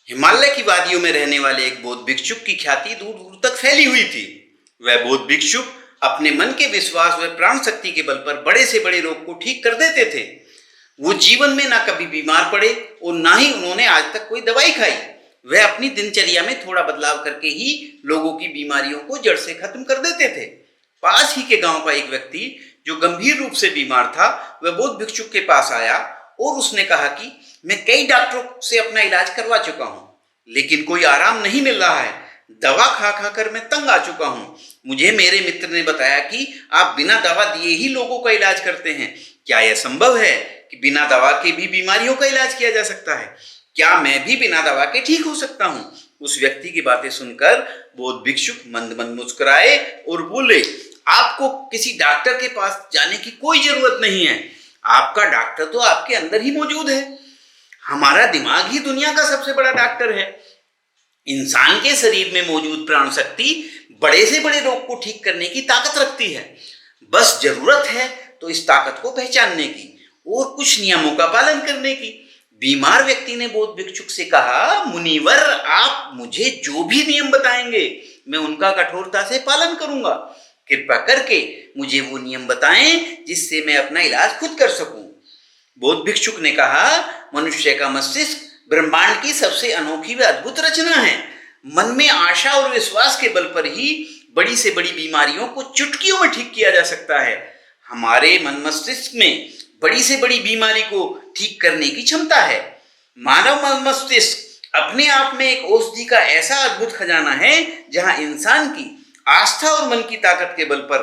हिमालय की वादियों में रहने वाले एक बौद्ध भिक्षुक की ख्याति दूर दूर तक फैली हुई थी। वह बौद्ध भिक्षुक अपने मन के विश्वास व प्राण शक्ति के बल पर बड़े से बड़े रोग को ठीक कर देते थे। वो जीवन में ना कभी बीमार पड़े और ना ही उन्होंने आज तक कोई दवाई खाई। वह अपनी दिनचर्या में थोड़ा बदलाव करके ही लोगों की बीमारियों को जड़ से खत्म कर देते थे। पास ही के गांव का एक व्यक्ति जो गंभीर रूप से बीमार था, वह बौद्ध भिक्षुक के पास आया और उसने कहा कि मैं कई डॉक्टरों से अपना इलाज करवा चुका हूं, लेकिन कोई आराम नहीं मिल रहा है। दवा खा खा कर मैं तंग आ चुका हूं। मुझे मेरे मित्र ने बताया कि आप बिना दवा दिए ही लोगों का इलाज करते हैं। क्या यह संभव है कि बिना दवा के भी बीमारियों का इलाज किया जा सकता है? क्या मैं भी बिना दवा के ठीक हो सकता हूं? उस व्यक्ति की बातें सुनकर बौद्ध भिक्षुक मंद मंद मुस्कुराए और बोले, आपको किसी डॉक्टर के पास जाने की कोई जरूरत नहीं है। आपका डॉक्टर तो आपके अंदर ही मौजूद है। हमारा दिमाग ही दुनिया का सबसे बड़ा डॉक्टर है। इंसान के शरीर में मौजूद प्राण शक्ति बड़े से बड़े रोग को ठीक करने की ताकत रखती है। बस जरूरत है तो इस ताकत को पहचानने की और कुछ नियमों का पालन करने की। बीमार व्यक्ति ने बौद्ध भिक्षुक से कहा, मुनिवर, आप मुझे जो भी नियम बताएंगे मैं उनका कठोरता से पालन करूंगा। कृपा करके मुझे वो नियम बताएं जिससे मैं अपना इलाज खुद कर सकूं। बौद्ध भिक्षुक ने कहा, मनुष्य का मस्तिष्क ब्रह्मांड की सबसे अनोखी व अद्भुत रचना है। मन में आशा और विश्वास के बल पर ही बड़ी से बड़ी बीमारियों को चुटकियों में ठीक किया जा सकता है। हमारे मन मस्तिष्क में बड़ी से बड़ी बीमारी को ठीक करने की क्षमता है। मानव मस्तिष्क अपने आप में एक औषधि का ऐसा अद्भुत खजाना है जहां इंसान की आस्था और मन की ताकत के बल पर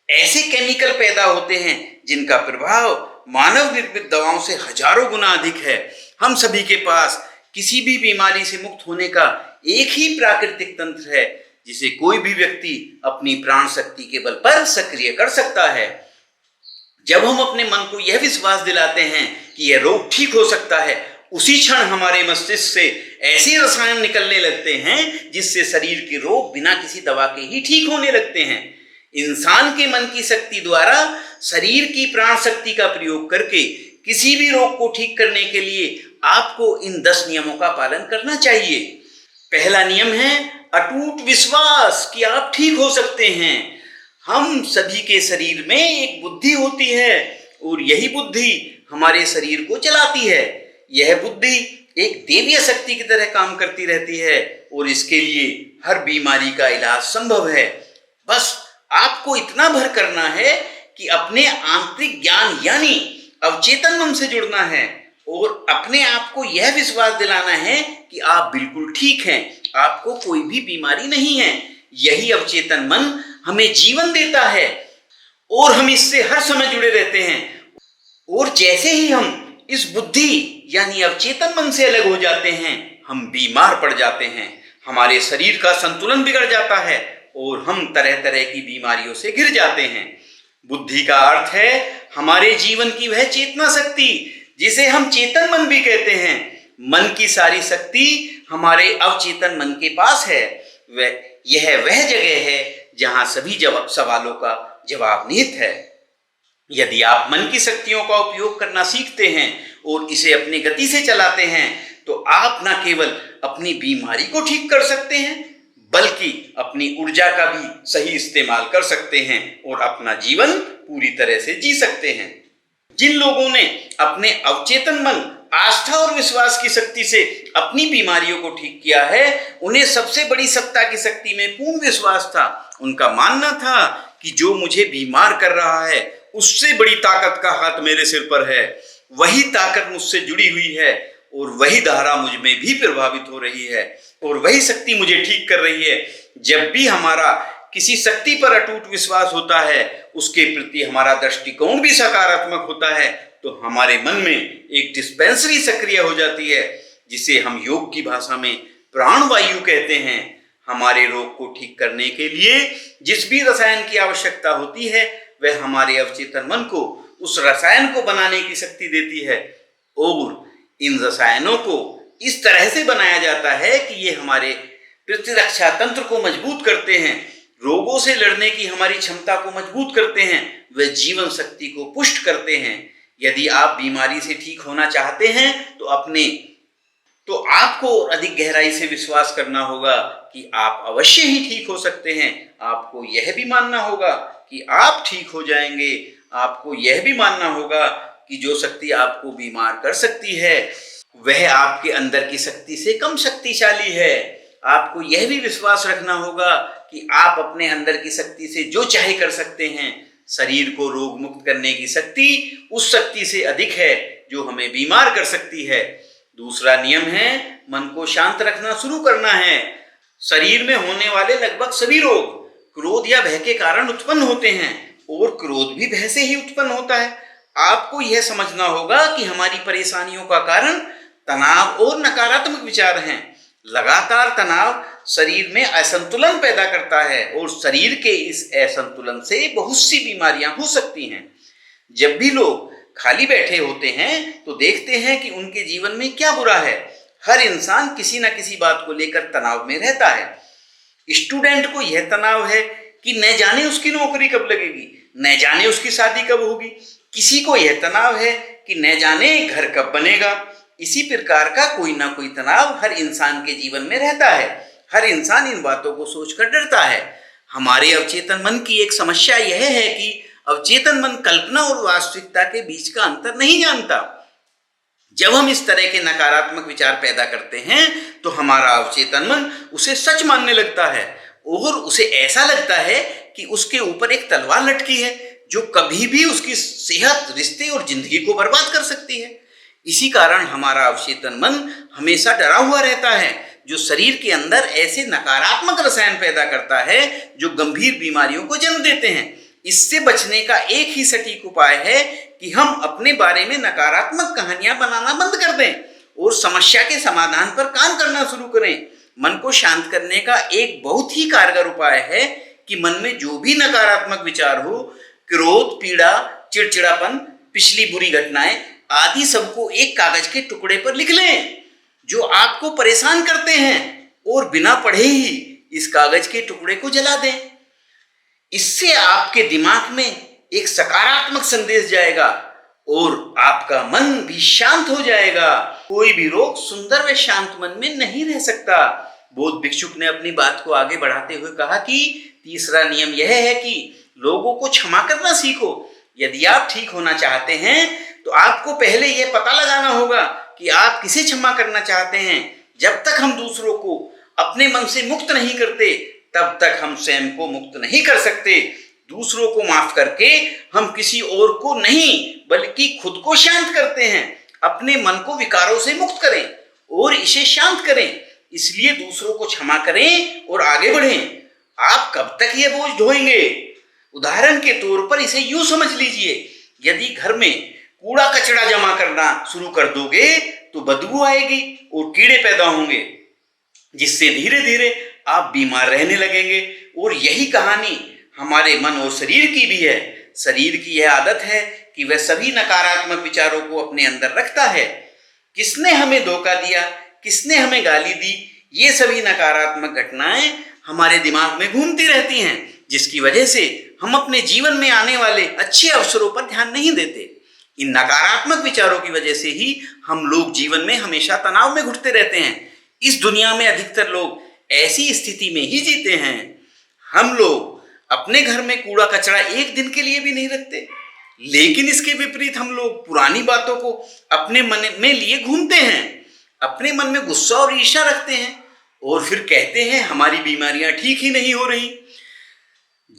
ऐसे केमिकल पैदा होते हैं जिनका प्रभाव मानव निर्मित दवाओं से हजारों गुना अधिक है। हम सभी के पास किसी भी बीमारी से मुक्त होने का एक ही प्राकृतिक तंत्र है जिसे कोई भी व्यक्ति अपनी प्राण शक्ति के बल पर सक्रिय कर सकता है। जब हम अपने मन को यह विश्वास दिलाते हैं कि यह रोग ठीक हो सकता है, उसी क्षण हमारे मस्तिष्क से ऐसे रसायन निकलने लगते हैं जिससे शरीर के रोग बिना किसी दवा के ही ठीक होने लगते हैं। इंसान के मन की शक्ति द्वारा शरीर की प्राण शक्ति का प्रयोग करके किसी भी रोग को ठीक करने के लिए आपको इन 10 नियमों का पालन करना चाहिए। पहला नियम है अटूट विश्वास कि आप ठीक हो सकते हैं। हम सभी के शरीर में एक बुद्धि होती है और यही बुद्धि हमारे शरीर को चलाती है। यह बुद्धि एक देवीय शक्ति की तरह काम करती रहती है और इसके लिए हर बीमारी का इलाज संभव है। बस आपको इतना भर करना है कि अपने आंतरिक ज्ञान यानी अवचेतन मन से जुड़ना है और अपने आप को यह विश्वास दिलाना है कि आप बिल्कुल ठीक हैं, आपको कोई भी बीमारी नहीं है। यही अवचेतन मन हमें जीवन देता है और हम इससे हर समय जुड़े रहते हैं। और जैसे ही हम इस बुद्धि यानी अवचेतन मन से अलग हो जाते हैं, हम बीमार पड़ जाते हैं, हमारे शरीर का संतुलन बिगड़ जाता है और हम तरह तरह की बीमारियों से घिर जाते हैं। बुद्धि का अर्थ है हमारे जीवन की वह चेतना शक्ति जिसे हम चेतन मन भी कहते हैं। मन की सारी शक्ति हमारे अवचेतन मन के पास है। यह वह जगह है जहां सभी सवालों का जवाब निहित है। यदि आप मन की शक्तियों का उपयोग करना सीखते हैं और इसे अपनी गति से चलाते हैं तो आप न केवल अपनी बीमारी को ठीक कर सकते हैं बल्कि अपनी ऊर्जा का भी सही इस्तेमाल कर सकते हैं और अपना जीवन पूरी तरह से जी सकते हैं। जिन लोगों ने अपने अवचेतन मन, आस्था और विश्वास की शक्ति से अपनी बीमारियों को ठीक किया है, उन्हें सबसे बड़ी सत्ता की शक्ति में पूर्ण विश्वास था। उनका मानना था कि जो मुझे बीमार कर रहा है उससे बड़ी ताकत का हाथ मेरे सिर पर है। वही ताकत मुझसे जुड़ी हुई है और वही धारा मुझ में भी प्रभावित हो रही है और वही शक्ति मुझे ठीक कर रही है। जब भी हमारा किसी शक्ति पर अटूट विश्वास होता है, उसके प्रति हमारा दृष्टिकोण भी सकारात्मक होता है, तो हमारे मन में एक डिस्पेंसरी सक्रिय हो जाती है जिसे हम योग की भाषा में प्राणवायु कहते हैं। हमारे रोग को ठीक करने के लिए जिस भी रसायन की आवश्यकता होती है वह हमारे अवचेतन मन को उस रसायन को बनाने की शक्ति देती है और इन रसायनों को इस तरह से बनाया जाता है कि ये हमारे प्रतिरक्षा तंत्र को मजबूत करते हैं, रोगों से लड़ने की हमारी क्षमता को मजबूत करते हैं, वे जीवन शक्ति को पुष्ट करते हैं। यदि आप बीमारी से ठीक होना चाहते हैं तो अपने तो आपको और अधिक गहराई से विश्वास करना होगा कि आप अवश्य ही ठीक हो सकते हैं। आपको यह भी मानना होगा कि आप ठीक हो जाएंगे। आपको यह भी मानना होगा कि जो शक्ति आपको बीमार कर सकती है वह आपके अंदर की शक्ति से कम शक्तिशाली है। आपको यह भी विश्वास रखना होगा कि आप अपने अंदर की शक्ति से जो चाहे कर सकते हैं। शरीर को रोग मुक्त करने की शक्ति उस शक्ति से अधिक है जो हमें बीमार कर सकती है। दूसरा नियम है, मन को शांत रखना शुरू करना है। शरीर में होने वाले लगभग सभी रोग क्रोध या भय के कारण उत्पन्न होते हैं और क्रोध भी भय से ही उत्पन्न होता है। आपको यह समझना होगा कि हमारी परेशानियों का कारण तनाव और नकारात्मक विचार हैं। लगातार तनाव शरीर में असंतुलन पैदा करता है और शरीर के इस असंतुलन से बहुत सी बीमारियां हो सकती हैं। जब भी लोग खाली बैठे होते हैं तो देखते हैं कि उनके जीवन में क्या बुरा है। हर इंसान किसी न किसी बात को लेकर तनाव में रहता है। स्टूडेंट को यह तनाव है कि न जाने उसकी नौकरी कब लगेगी, न जाने उसकी शादी कब होगी। किसी को यह तनाव है कि न जाने घर कब बनेगा। इसी प्रकार का कोई ना कोई तनाव हर इंसान के जीवन में रहता है। हर इंसान इन बातों को सोचकर डरता है। हमारे अवचेतन मन की एक समस्या यह है कि अवचेतन मन कल्पना और वास्तविकता के बीच का अंतर नहीं जानता। जब हम इस तरह के नकारात्मक विचार पैदा करते हैं तो हमारा अवचेतन मन उसे सच मानने लगता है और उसे ऐसा लगता है कि उसके ऊपर एक तलवार लटकी है जो कभी भी उसकी सेहत, रिश्ते और जिंदगी को बर्बाद कर सकती है। इसी कारण हमारा अवचेतन मन हमेशा डरा हुआ रहता है, जो शरीर के अंदर ऐसे नकारात्मक रसायन पैदा करता है जो गंभीर बीमारियों को जन्म देते हैं। इससे बचने का एक ही सटीक उपाय है कि हम अपने बारे में नकारात्मक कहानियां बनाना बंद कर दें और समस्या के समाधान पर काम करना शुरू करें। मन को शांत करने का एक बहुत ही कारगर उपाय है कि मन में जो भी नकारात्मक विचार हो, क्रोध, पीड़ा, चिड़चिड़ापन, पिछली बुरी घटनाएं आदि सबको एक कागज के टुकड़े पर लिख लें जो आपको परेशान करते हैं और बिना पढ़े ही इस कागज के टुकड़े को जला दें। इससे आपके दिमाग में एक सकारात्मक संदेश जाएगा और आपका मन भी शांत हो जाएगा। कोई भी रोग सुंदर व शांत मन में नहीं रह सकता। बौद्ध भिक्षुक ने अपनी बात को आगे बढ़ाते हुए कहा कि तीसरा नियम यह है कि लोगों को क्षमा करना सीखो। यदि आप ठीक होना चाहते हैं तो आपको पहले यह पता लगाना होगा कि आप किसे क्षमा करना चाहते हैं। जब तक हम दूसरों को अपने मन से मुक्त नहीं करते तब तक हम स्वयं को मुक्त नहीं कर सकते। दूसरों को माफ करके हम किसी और को नहीं बल्कि खुद को शांत करते हैं। अपने मन को विकारों से मुक्त करें और इसे शांत करें। इसलिए दूसरों को क्षमा करें और आगे बढ़ें। आप कब तक ये बोझ ढोएंगे? उदाहरण के तौर पर इसे यूं समझ लीजिए, यदि घर में कूड़ा कचरा जमा करना शुरू कर दोगे तो बदबू आएगी और कीड़े पैदा होंगे, जिससे धीरे धीरे आप बीमार रहने लगेंगे। और यही कहानी हमारे मन और शरीर की भी है। शरीर की यह आदत है कि वह सभी नकारात्मक विचारों को अपने अंदर रखता है। किसने हमें धोखा दिया, किसने हमें गाली दी, ये सभी नकारात्मक घटनाएं हमारे दिमाग में घूमती रहती हैं, जिसकी वजह से हम अपने जीवन में आने वाले अच्छे अवसरों पर ध्यान नहीं देते। इन नकारात्मक विचारों की वजह से ही हम लोग जीवन में हमेशा तनाव में घुटते रहते हैं। इस दुनिया में अधिकतर लोग ऐसी स्थिति में ही जीते हैं। हम लोग अपने घर में कूड़ा कचरा एक दिन के लिए भी नहीं रखते, लेकिन इसके विपरीत हम लोग पुरानी बातों को अपने मन में लिए घूमते हैं। अपने मन में गुस्सा और ईर्ष्या रखते हैं और फिर कहते हैं हमारी बीमारियां ठीक ही नहीं हो रही।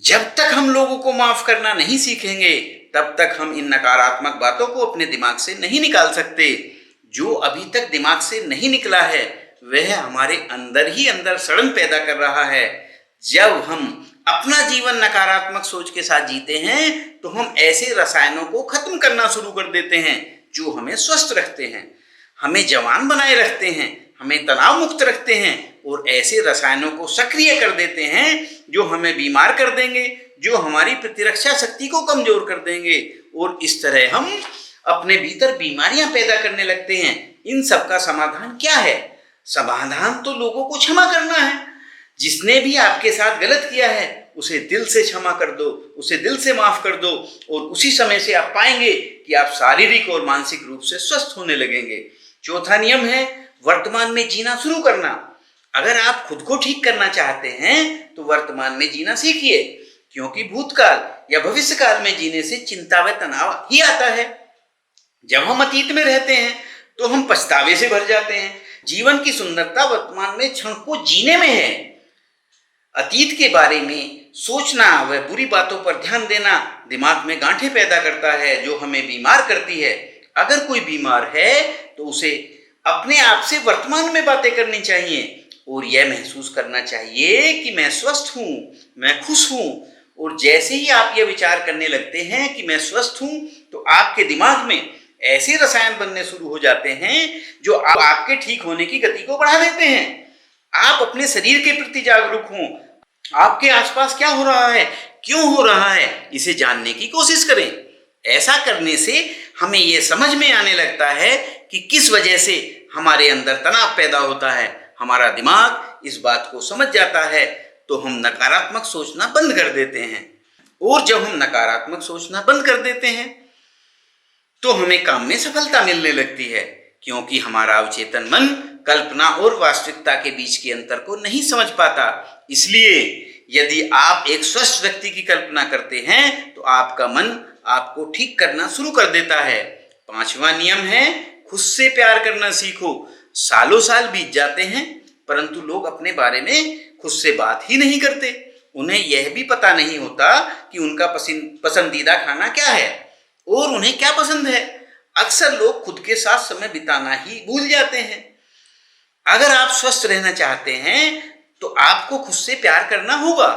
जब तक हम लोगों को माफ करना नहीं सीखेंगे तब तक हम इन नकारात्मक बातों को अपने दिमाग से नहीं निकाल सकते। जो अभी तक दिमाग से नहीं निकला है वह हमारे अंदर ही अंदर सड़न पैदा कर रहा है। जब हम अपना जीवन नकारात्मक सोच के साथ जीते हैं तो हम ऐसे रसायनों को खत्म करना शुरू कर देते हैं जो हमें स्वस्थ रखते हैं, हमें जवान बनाए रखते हैं, हमें तनाव मुक्त रखते हैं, और ऐसे रसायनों को सक्रिय कर देते हैं जो हमें बीमार कर देंगे, जो हमारी प्रतिरक्षा शक्ति को कमजोर कर देंगे। और इस तरह हम अपने भीतर बीमारियां पैदा करने लगते हैं। इन सब का समाधान क्या है? समाधान तो लोगों को क्षमा करना है। जिसने भी आपके साथ गलत किया है उसे दिल से क्षमा कर दो, उसे दिल से माफ कर दो, और उसी समय से आप पाएंगे कि आप शारीरिक और मानसिक रूप से स्वस्थ होने लगेंगे। चौथा नियम है वर्तमान में जीना शुरू करना। अगर आप खुद को ठीक करना चाहते हैं तो वर्तमान में जीना सीखिए, क्योंकि भूतकाल या भविष्यकाल में जीने से चिंता व तनाव ही आता है। जब हम अतीत में रहते हैं तो हम पछतावे से भर जाते हैं। जीवन की सुंदरता वर्तमान में क्षण को जीने में है। अतीत के बारे में सोचना व बुरी बातों पर ध्यान देना दिमाग में गांठें पैदा करता है, जो हमें बीमार करती है। अगर कोई बीमार है तो उसे अपने आप से वर्तमान में बातें करनी चाहिए और यह महसूस करना चाहिए कि मैं स्वस्थ हूँ, मैं खुश हूँ। और जैसे ही आप यह विचार करने लगते हैं कि मैं स्वस्थ हूँ, तो आपके दिमाग में ऐसे रसायन बनने शुरू हो जाते हैं जो आपके ठीक होने की गति को बढ़ा देते हैं। आप अपने शरीर के प्रति जागरूक हों। आपके आसपास क्या हो रहा है, क्यों हो रहा है, इसे जानने की कोशिश करें। ऐसा करने से हमें यह समझ में आने लगता है कि किस वजह से हमारे अंदर तनाव पैदा होता है। हमारा दिमाग इस बात को समझ जाता है तो हम नकारात्मक सोचना बंद कर देते हैं। और जब हम नकारात्मक सोचना बंद कर देते हैं तो हमें काम में सफलता मिलने लगती है, क्योंकि हमारा अवचेतन मन कल्पना और वास्तविकता के बीच के अंतर को नहीं समझ पाता। इसलिए यदि आप एक स्वस्थ व्यक्ति की कल्पना करते हैं तो आपका मन आपको ठीक करना शुरू कर देता है। 5वां नियम है, खुद से प्यार करना सीखो। सालों साल बीत जाते हैं परंतु लोग अपने बारे में खुद से बात ही नहीं करते। उन्हें यह भी पता नहीं होता कि उनका पसंदीदा खाना क्या है और उन्हें क्या पसंद है। अक्सर लोग खुद के साथ समय बिताना ही भूल जाते हैं। अगर आप स्वस्थ रहना चाहते हैं तो आपको खुद से प्यार करना होगा।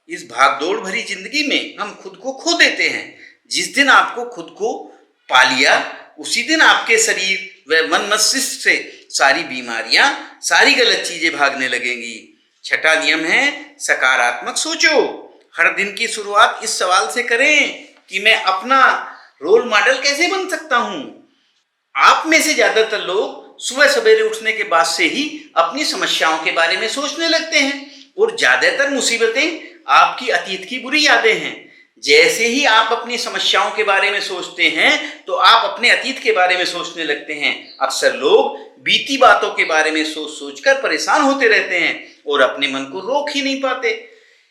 इस भागदौड़ भरी जिंदगी में हम खुद को खो देते हैं। जिस दिन आपको खुद को पा लिया उसी दिन आपके शरीर व मन मस्तिष्क से सारी बीमारियां, सारी गलत चीजें भागने लगेंगी। 6वां नियम है, सकारात्मक सोचो। हर दिन की शुरुआत इस सवाल से करें कि मैं अपना रोल मॉडल कैसे बन सकता हूं। आप में से ज्यादातर लोग सुबह सवेरे उठने के बाद से ही अपनी समस्याओं के बारे में सोचने लगते हैं और ज्यादातर मुसीबतें आपकी अतीत की बुरी यादें हैं। जैसे ही आप अपनी समस्याओं के बारे में सोचते हैं तो आप अपने अतीत के बारे में सोचने लगते हैं। अक्सर लोग बीती बातों के बारे में सोच सोचकर परेशान होते रहते हैं और अपने मन को रोक ही नहीं पाते।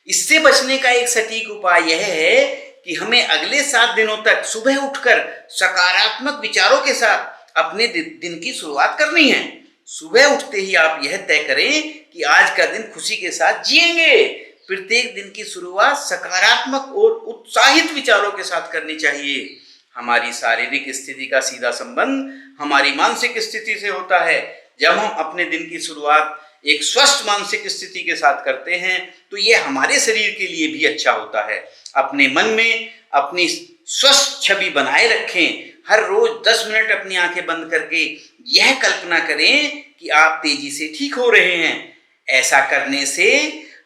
इससे बचने का एक सटीक उपाय यह है कि हमें अगले 7 दिनों तक सुबह उठकर सकारात्मक विचारों के साथ अपने दिन की शुरुआत करनी है। सुबह उठते ही आप यह तय करें कि आज का दिन खुशी के साथ जिएंगे। प्रत्येक दिन की शुरुआत सकारात्मक और उत्साहित विचारों के साथ करनी चाहिए। हमारी शारीरिक स्थिति का सीधा संबंध हमारी मानसिक स्थिति से होता है। जब हम अपने दिन की शुरुआत एक स्वस्थ मानसिक स्थिति के साथ करते हैं तो यह हमारे शरीर के लिए भी अच्छा होता है। अपने मन में अपनी स्वस्थ छवि बनाए रखें। हर रोज 10 मिनट अपनी आंखें बंद करके यह कल्पना करें कि आप तेजी से ठीक हो रहे हैं। ऐसा करने से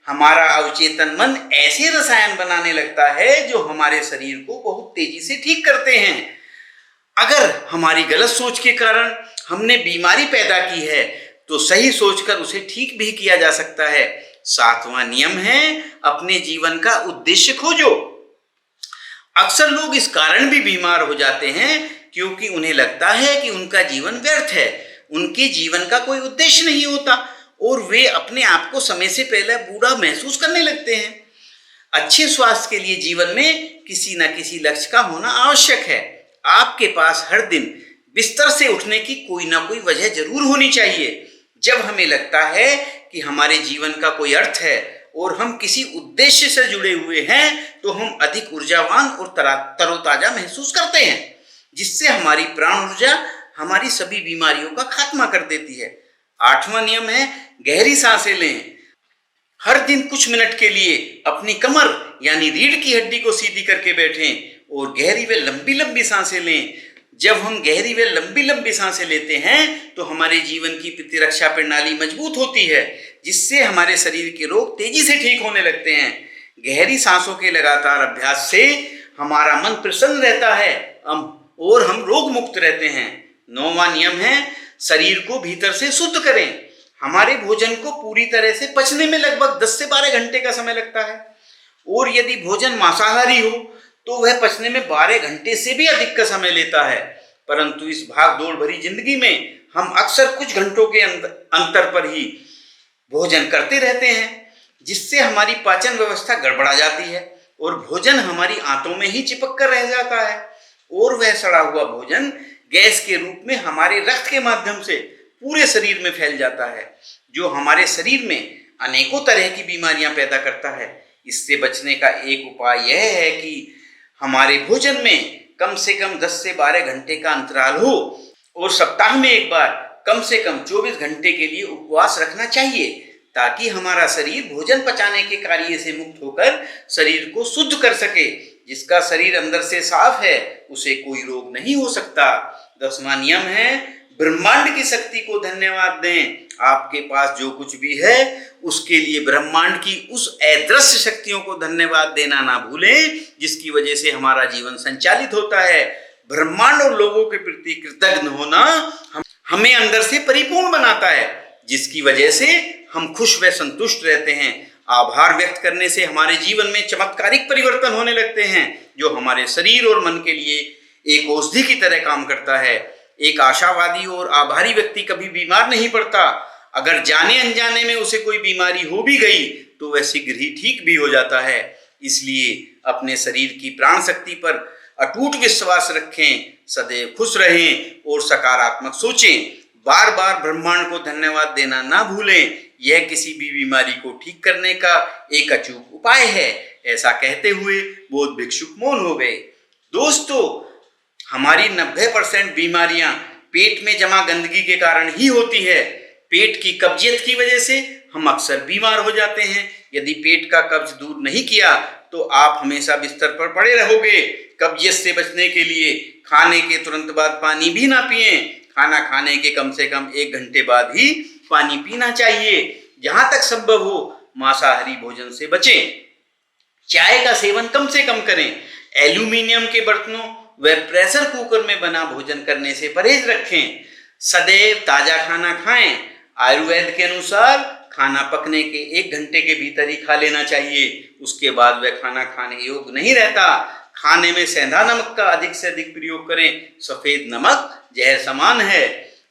हमारा अवचेतन मन ऐसे रसायन बनाने लगता है जो हमारे शरीर को बहुत तेजी से ठीक करते हैं। अगर हमारी गलत सोच के कारण हमने बीमारी पैदा की है तो सही सोचकर उसे ठीक भी किया जा सकता है। 7वां नियम है, अपने जीवन का उद्देश्य खोजो। अक्सर लोग इस कारण भी बीमार हो जाते हैं क्योंकि उन्हें लगता है कि उनका जीवन व्यर्थ है, उनके जीवन का कोई उद्देश्य नहीं होता और वे अपने आप को समय से पहले बूढ़ा महसूस करने लगते हैं। अच्छे स्वास्थ्य के लिए जीवन में किसी न किसी लक्ष्य का होना आवश्यक है। आपके पास हर दिन बिस्तर से उठने की कोई ना कोई वजह जरूर होनी चाहिए। जब हमें लगता है कि हमारे जीवन का कोई अर्थ है और हम किसी उद्देश्य से जुड़े हुए हैं तो हम अधिक ऊर्जावान और तरोताजा महसूस करते हैं, जिससे हमारी प्राण ऊर्जा हमारी सभी बीमारियों का खात्मा कर देती है। 8वां नियम है, गहरी सांसें लें। हर दिन कुछ मिनट के लिए अपनी कमर यानी रीढ़ की हड्डी को सीधी करके बैठें और गहरी व लंबी लंबी सांसें लें। जब हम गहरी व लंबी लंबी सांसें लेते हैं तो हमारे जीवन की प्रतिरक्षा प्रणाली मजबूत होती है, जिससे हमारे शरीर के रोग तेजी से ठीक होने लगते हैं। गहरी सांसों के लगातार अभ्यास से हमारा मन प्रसन्न रहता है और हम रोग मुक्त रहते हैं। 9वां नियम है, शरीर को भीतर से शुद्ध करें। हमारे भोजन को पूरी तरह से पचने में लगभग 10 से 12 घंटे का समय लगता है और यदि भोजन मांसाहारी हो तो वह पचने में 12 घंटे से भी अधिक का समय लेता है। परंतु इस भाग दौड़ भरी जिंदगी में हम अक्सर कुछ घंटों के अंतर पर ही भोजन करते रहते हैं, जिससे हमारी पाचन व्यवस्था गड़बड़ा जाती है और भोजन हमारी आंतों में ही चिपक कर रह जाता है और वह सड़ा हुआ भोजन गैस के रूप में हमारे रक्त के माध्यम से पूरे शरीर में फैल जाता है, जो हमारे शरीर में अनेकों तरह की बीमारियां पैदा करता है। इससे बचने का एक उपाय यह है कि हमारे भोजन में कम से कम 10 से 12 घंटे का अंतराल हो और सप्ताह में एक बार कम से कम 24 घंटे के लिए उपवास रखना चाहिए, ताकि हमारा शरीर भोजन पचाने के कार्य से मुक्त होकर शरीर को शुद्ध कर सके। जिसका शरीर अंदर से साफ है उसे कोई रोग नहीं हो सकता। 10वां नियम है, ब्रह्मांड की शक्ति को धन्यवाद दें। आपके पास जो कुछ भी है उसके लिए ब्रह्मांड की उस अदृश्य शक्तियों को धन्यवाद देना ना भूलें, जिसकी वजह से हमारा जीवन संचालित होता है। ब्रह्मांड और लोगों के प्रति कृतज्ञ होना हमें अंदर से परिपूर्ण बनाता है, जिसकी वजह से हम खुश व संतुष्ट रहते हैं। आभार व्यक्त करने से हमारे जीवन में चमत्कारिक परिवर्तन होने लगते हैं, जो हमारे शरीर और मन के लिए एक औषधि की तरह काम करता है। एक आशावादी और आभारी व्यक्ति कभी बीमार नहीं पड़ता। अगर जाने अनजाने में उसे कोई बीमारी हो भी गई तो वह शीघ्र ही ठीक भी हो जाता है। इसलिए अपने शरीर की प्राण शक्ति पर अटूट विश्वास रखें, सदैव खुश रहें और सकारात्मक सोचें। बार बार ब्रह्मांड को धन्यवाद देना ना भूलें, यह किसी भी बीमारी को ठीक करने का एक अचूक उपाय है। ऐसा कहते हुए बौद्ध भिक्षुक मौन हो गए। दोस्तों, हमारी 90% बीमारियां पेट में जमा गंदगी के कारण ही होती है। पेट की कब्जियत की वजह से हम अक्सर बीमार हो जाते हैं। यदि पेट का कब्ज दूर नहीं किया तो आप हमेशा बिस्तर पर पड़े रहोगे। कब्जियत से बचने के लिए खाने के तुरंत बाद पानी भी ना पिएं। खाना खाने के कम से कम 1 घंटे बाद ही पानी पीना चाहिए। जहां तक संभव हो मांसाहारी भोजन से बचें। चाय का सेवन कम से कम करें। एल्यूमिनियम के बर्तनों व प्रेशर कुकर में बना भोजन करने से परहेज रखें। सदैव ताजा खाना खाएं। आयुर्वेद के अनुसार खाना पकने के 1 घंटे के भीतर ही खा लेना चाहिए, उसके बाद वह खाना खाने योग्य नहीं रहता। खाने में सेंधा नमक का अधिक से अधिक प्रयोग करें। सफेद नमक जहर समान है।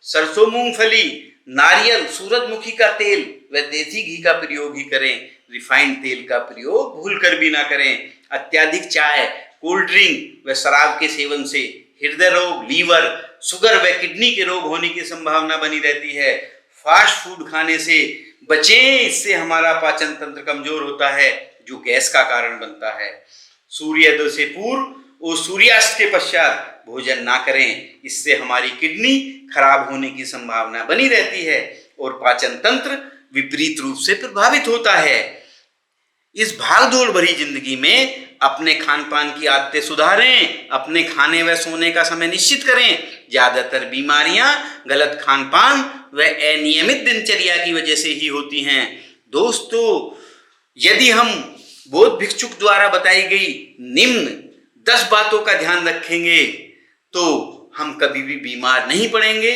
सरसों, मूंगफली, नारियल, सूरजमुखी का तेल व देसी घी का प्रयोग ही करें। रिफाइंड तेल का प्रयोग भूलकर भी ना करें। अत्यधिक चाय, कोल्ड ड्रिंक व शराब के सेवन से हृदय रोग, लीवर, शुगर व किडनी के रोग होने की संभावना बनी रहती है। फास्ट फूड खाने से बचें, इससे हमारा पाचन तंत्र कमजोर होता है, जो गैस का कारण बनता है। सूर्योदय से पूर्व और सूर्यास्त के पश्चात भोजन ना करें, इससे हमारी किडनी खराब होने की संभावना बनी रहती है और पाचन तंत्र विपरीत रूप से प्रभावित होता है। इस भागदौड़ भरी जिंदगी में अपने खान पान की आदतें सुधारें। अपने खाने व सोने का समय निश्चित करें। ज्यादातर बीमारियां गलत खान पान व अनियमित दिनचर्या की वजह से ही होती हैं। दोस्तों, यदि हम बौद्ध भिक्षुक द्वारा बताई गई निम्न 10 बातों का ध्यान रखेंगे तो हम कभी भी बीमार नहीं पड़ेंगे।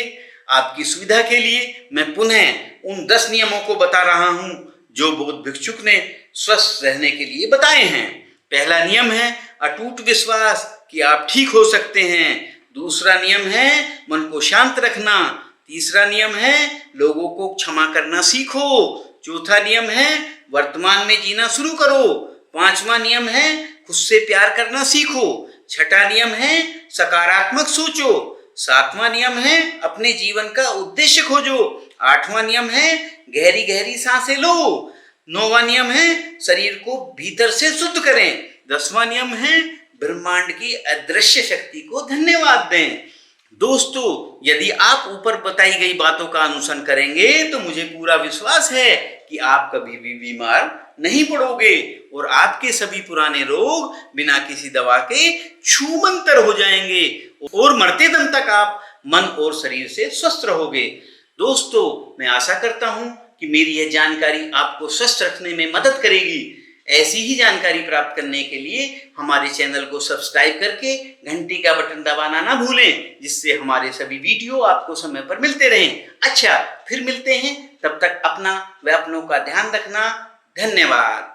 आपकी सुविधा के लिए मैं पुनः उन 10 नियमों को बता रहा हूं जो बौद्ध भिक्षुक ने स्वस्थ रहने के लिए बताए हैं। पहला नियम है अटूट विश्वास कि आप ठीक हो सकते हैं। दूसरा नियम है मन को शांत रखना। तीसरा नियम है लोगों को क्षमा करना सीखो। चौथा नियम है वर्तमान में जीना शुरू करो। पांचवा नियम है खुद से प्यार करना सीखो। छठा नियम है सकारात्मक सोचो। सातवां नियम है अपने जीवन का उद्देश्य खोजो। आठवां नियम है गहरी गहरी सांसें लो। नौवां नियम है शरीर को भीतर से शुद्ध करें। 10वां नियम है ब्रह्मांड की अदृश्य शक्ति को धन्यवाद दें। दोस्तों, यदि आप ऊपर बताई गई बातों का अनुसरण करेंगे तो मुझे पूरा विश्वास है कि आप कभी भी बीमार नहीं पड़ोगे और आपके सभी पुराने रोग बिना किसी दवा के छूमंतर हो जाएंगे और मरते दम तक आप मन और शरीर से स्वस्थ रहोगे। दोस्तों, मैं आशा करता हूं कि मेरी यह जानकारी आपको स्वस्थ रखने में मदद करेगी। ऐसी ही जानकारी प्राप्त करने के लिए हमारे चैनल को सब्सक्राइब करके घंटी का बटन दबाना ना भूलें, जिससे हमारे सभी वीडियो आपको समय पर मिलते रहें। अच्छा, फिर मिलते हैं, तब तक अपना व अपनों का ध्यान रखना। धन्यवाद।